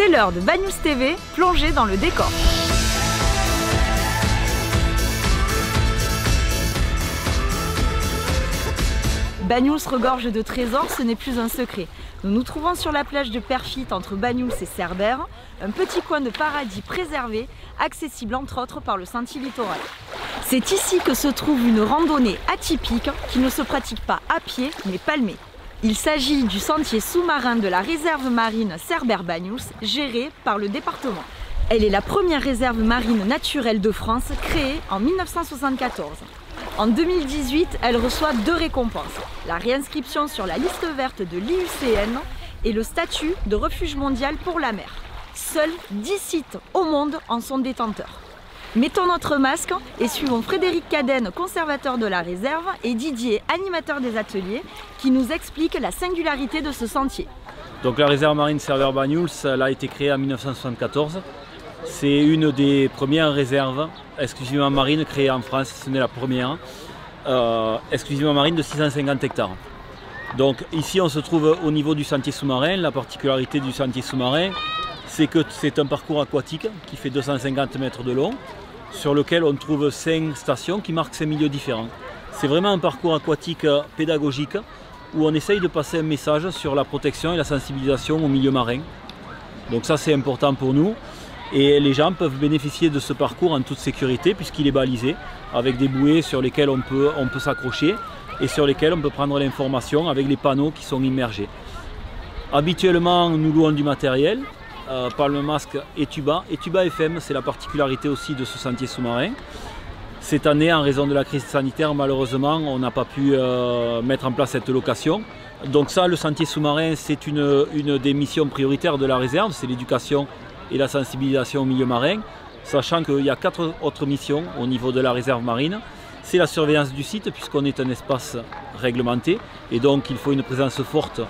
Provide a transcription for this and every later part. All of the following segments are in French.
C'est l'heure de Banyuls TV, plongée dans le décor. Banyuls regorge de trésors, ce n'est plus un secret. Nous nous trouvons sur la plage de Perfit entre Banyuls et Cerbère, un petit coin de paradis préservé, accessible entre autres par le sentier littoral. C'est ici que se trouve une randonnée atypique qui ne se pratique pas à pied mais palmée. Il s'agit du sentier sous-marin de la réserve marine Cerbère-Banyuls, gérée par le département. Elle est la première réserve marine naturelle de France, créée en 1974. En 2018, elle reçoit 2 récompenses, la réinscription sur la liste verte de l'IUCN et le statut de refuge mondial pour la mer. Seuls 10 sites au monde en sont détenteurs. Mettons notre masque et suivons Frédéric Cadenne, conservateur de la réserve, et Didier, animateur des ateliers, qui nous explique la singularité de ce sentier. Donc la réserve marine Cerbère-Banyuls, elle a été créée en 1974. C'est une des premières réserves exclusivement marines créées en France, ce n'est la première, exclusivement marine de 650 hectares. Donc ici on se trouve au niveau du sentier sous-marin. La particularité du sentier sous-marin, c'est que c'est un parcours aquatique qui fait 250 mètres de long, sur lequel on trouve 5 stations qui marquent 5 milieux différents. C'est vraiment un parcours aquatique pédagogique où on essaye de passer un message sur la protection et la sensibilisation au milieu marin. Donc ça c'est important pour nous. Et les gens peuvent bénéficier de ce parcours en toute sécurité puisqu'il est balisé avec des bouées sur lesquelles on peut s'accrocher et sur lesquelles on peut prendre l'information avec les panneaux qui sont immergés. Habituellement, nous louons du matériel, Palme Masque et Tuba. Et Tuba FM, c'est la particularité aussi de ce sentier sous-marin. Cette année, en raison de la crise sanitaire, malheureusement, on n'a pas pu mettre en place cette location. Donc ça, le sentier sous-marin, c'est une des missions prioritaires de la réserve, c'est l'éducation et la sensibilisation au milieu marin, sachant qu'il y a 4 autres missions au niveau de la réserve marine. C'est la surveillance du site, puisqu'on est un espace réglementé, et donc il faut une présence forte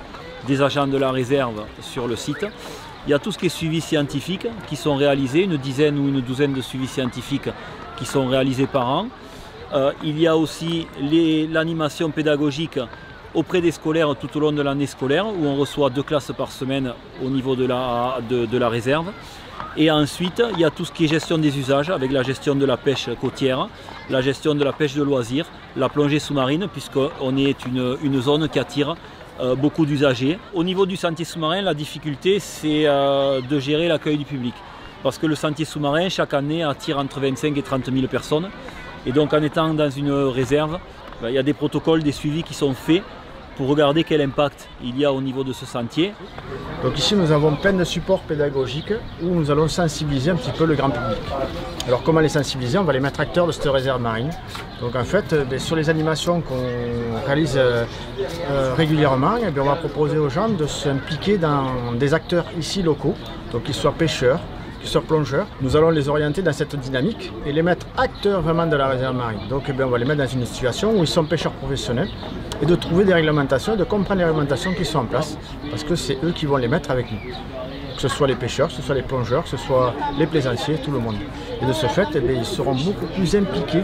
des agents de la réserve sur le site. Il y a tout ce qui est suivi scientifique, qui sont réalisés, une dizaine ou une douzaine de suivis scientifiques qui sont réalisés par an. Il y a aussi l'animation pédagogique auprès des scolaires tout au long de l'année scolaire, où on reçoit 2 classes par semaine au niveau de la réserve. Et ensuite, il y a tout ce qui est gestion des usages, avec la gestion de la pêche côtière, la gestion de la pêche de loisirs, la plongée sous-marine, puisqu'on est une zone qui attire beaucoup d'usagers. Au niveau du sentier sous-marin, la difficulté, c'est de gérer l'accueil du public. Parce que le sentier sous-marin, chaque année, attire entre 25 et 30 000 personnes. Et donc, en étant dans une réserve, il y a des protocoles, des suivis qui sont faits pour regarder quel impact il y a au niveau de ce sentier. Donc ici nous avons plein de supports pédagogiques où nous allons sensibiliser un petit peu le grand public. Alors comment les sensibiliser? On va les mettre acteurs de cette réserve marine. Donc en fait, sur les animations qu'on réalise régulièrement, on va proposer aux gens de s'impliquer dans des acteurs ici locaux, donc qu'ils soient pêcheurs, sur plongeurs. Nous allons les orienter dans cette dynamique et les mettre acteurs vraiment de la réserve marine. Donc on va les mettre dans une situation où ils sont pêcheurs professionnels et de trouver des réglementations et de comprendre les réglementations qui sont en place parce que c'est eux qui vont les mettre avec nous. Que ce soit les pêcheurs, que ce soit les plongeurs, que ce soit les plaisanciers, tout le monde. Et de ce fait, ils seront beaucoup plus impliqués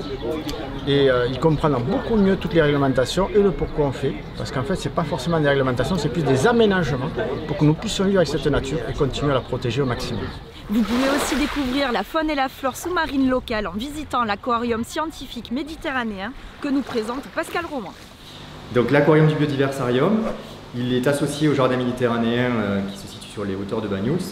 et ils comprendront beaucoup mieux toutes les réglementations et le pourquoi on fait. Parce qu'en fait, ce n'est pas forcément des réglementations, c'est plus des aménagements pour que nous puissions vivre avec cette nature et continuer à la protéger au maximum. Vous pouvez aussi découvrir la faune et la flore sous-marine locale en visitant l'aquarium scientifique méditerranéen que nous présente Pascal Roman. Donc l'aquarium du Biodiversarium, il est associé au jardin méditerranéen qui se situe sur les hauteurs de Banyuls.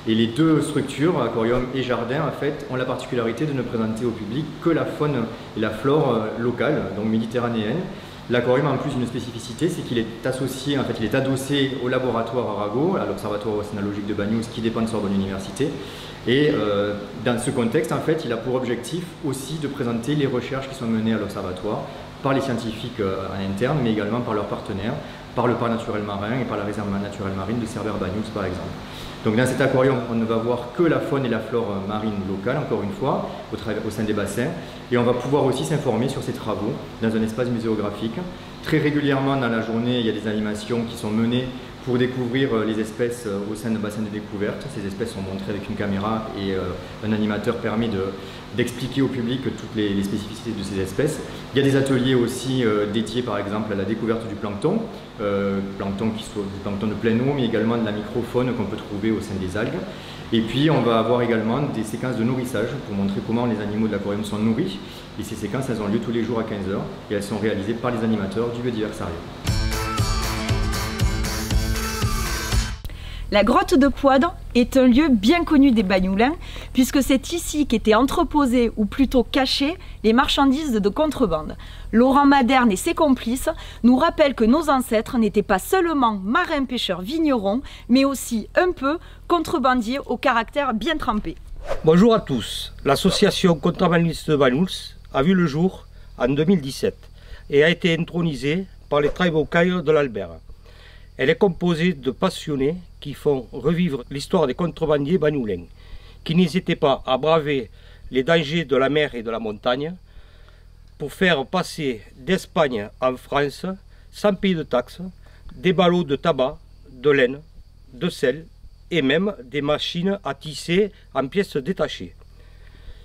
Et les 2 structures, aquarium et jardin, en fait, ont la particularité de ne présenter au public que la faune et la flore locale, donc méditerranéenne. L'aquarium a en plus une spécificité, c'est qu'il est associé, en fait, il est adossé au laboratoire Arago, à l'observatoire océanologique de Banyuls qui dépend de Sorbonne Université. Et dans ce contexte, en fait, il a pour objectif aussi de présenter les recherches qui sont menées à l'observatoire par les scientifiques en interne, mais également par leurs partenaires, par le parc naturel marin et par la réserve naturelle marine de Cerbère-Banyuls par exemple. Donc dans cet aquarium, on ne va voir que la faune et la flore marine locale, encore une fois, au sein des bassins. Et on va pouvoir aussi s'informer sur ces travaux dans un espace muséographique. Très régulièrement dans la journée, il y a des animations qui sont menées pour découvrir les espèces au sein de bassins de découverte. Ces espèces sont montrées avec une caméra et un animateur permet d'expliquer au public toutes les spécificités de ces espèces. Il y a des ateliers aussi dédiés par exemple à la découverte du plancton qui soit du plancton de pleine eau, mais également de la microfaune qu'on peut trouver au sein des algues. Et puis on va avoir également des séquences de nourrissage pour montrer comment les animaux de l'aquarium sont nourris. Et ces séquences, elles ont lieu tous les jours à 15 h et elles sont réalisées par les animateurs du Biodiversarium. La grotte de Poidre est un lieu bien connu des Bagnoulins, puisque c'est ici qu'étaient entreposées, ou plutôt cachées, les marchandises de contrebande. Laurent Maderne et ses complices nous rappellent que nos ancêtres n'étaient pas seulement marins, pêcheurs, vignerons, mais aussi un peu contrebandiers au caractère bien trempé. Bonjour à tous. L'association Contrebandistes de Banyuls a vu le jour en 2017 et a été intronisée par les Tribaucailles de l'Albert. Elle est composée de passionnés qui font revivre l'histoire des contrebandiers bagnoulins, qui n'hésitaient pas à braver les dangers de la mer et de la montagne pour faire passer d'Espagne en France, sans payer de taxes, des ballots de tabac, de laine, de sel et même des machines à tisser en pièces détachées.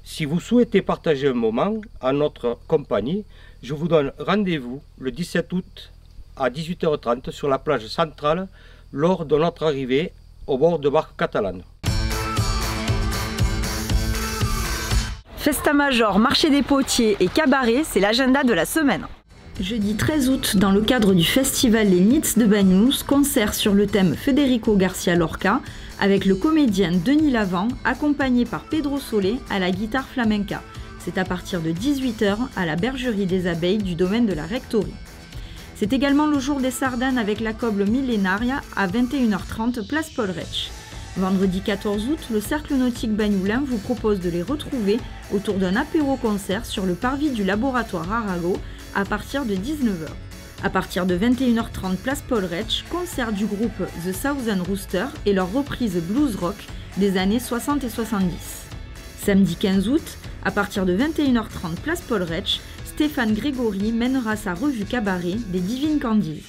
Si vous souhaitez partager un moment en notre compagnie, je vous donne rendez-vous le 17 août à 18h30 sur la plage centrale lors de notre arrivée au bord de barques catalanes. Festa Major, marché des potiers et cabaret, c'est l'agenda de la semaine. Jeudi 13 août, dans le cadre du festival Les Nits de Banyuls, concert sur le thème Federico Garcia Lorca avec le comédien Denis Lavant, accompagné par Pedro Solé à la guitare flamenca. C'est à partir de 18 h à la bergerie des abeilles du domaine de la Rectorie. C'est également le jour des sardanes avec la coble Millenaria à 21 h 30 place Paul Rech. Vendredi 14 août, le Cercle Nautique Bagnoulin vous propose de les retrouver autour d'un apéro-concert sur le parvis du laboratoire Arago à partir de 19 h. À partir de 21 h 30 place Paul Rech, concert du groupe The Southern Rooster et leur reprise blues rock des années 60 et 70. Samedi 15 août, à partir de 21 h 30 place Paul Rech, Stéphane Grégory mènera sa revue cabaret des Divines Candies.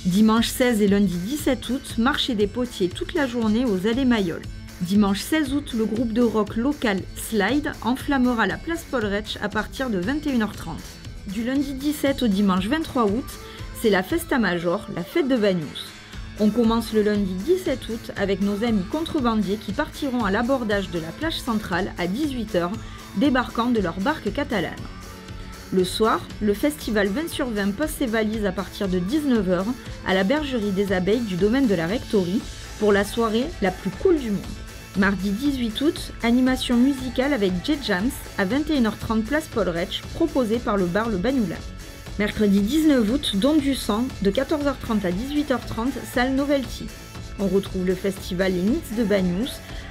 Dimanche 16 et lundi 17 août, marché des potiers toute la journée aux Allées Mayol. Dimanche 16 août, le groupe de rock local Slide enflammera la place Paul Rech à partir de 21 h 30. Du lundi 17 au dimanche 23 août, c'est la Festa Major, la fête de Banyuls. On commence le lundi 17 août avec nos amis contrebandiers qui partiront à l'abordage de la plage centrale à 18 h, débarquant de leur barque catalane. Le soir, le festival 20 sur 20 pose ses valises à partir de 19 h à la bergerie des abeilles du domaine de la Rectorie pour la soirée la plus cool du monde. Mardi 18 août, animation musicale avec J Jams à 21 h 30 place Paul Rech, proposée par le bar Le Bagnoulin. Mercredi 19 août, don du sang de 14 h 30 à 18 h 30 salle Novelty. On retrouve le festival Les Nits de Banyuls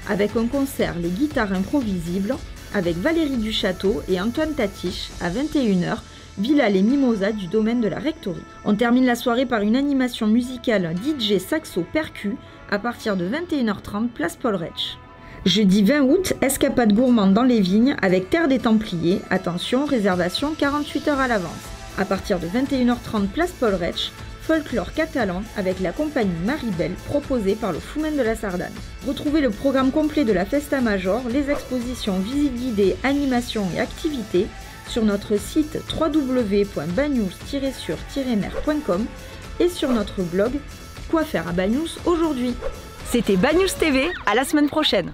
avec un concert Les Guitares Improvisibles avec Valérie Duchâteau et Antoine Tatiche à 21 h, Villa Les Mimosas du domaine de la Rectorie. On termine la soirée par une animation musicale DJ Saxo Percu à partir de 21 h 30 place Paul Rech. Jeudi 20 août, escapade gourmande dans les vignes avec Terre des Templiers. Attention, réservation 48 h à l'avance. À partir de 21 h 30 place Paul Rech, folklore catalan avec la compagnie Maribel proposée par le Foumen de la Sardane. Retrouvez le programme complet de la Festa Major, les expositions, visites guidées, animations et activités sur notre site www.banyuls-sur-mer.com et sur notre blog Quoi faire à Banyuls aujourd'hui. C'était Banyuls TV, à la semaine prochaine.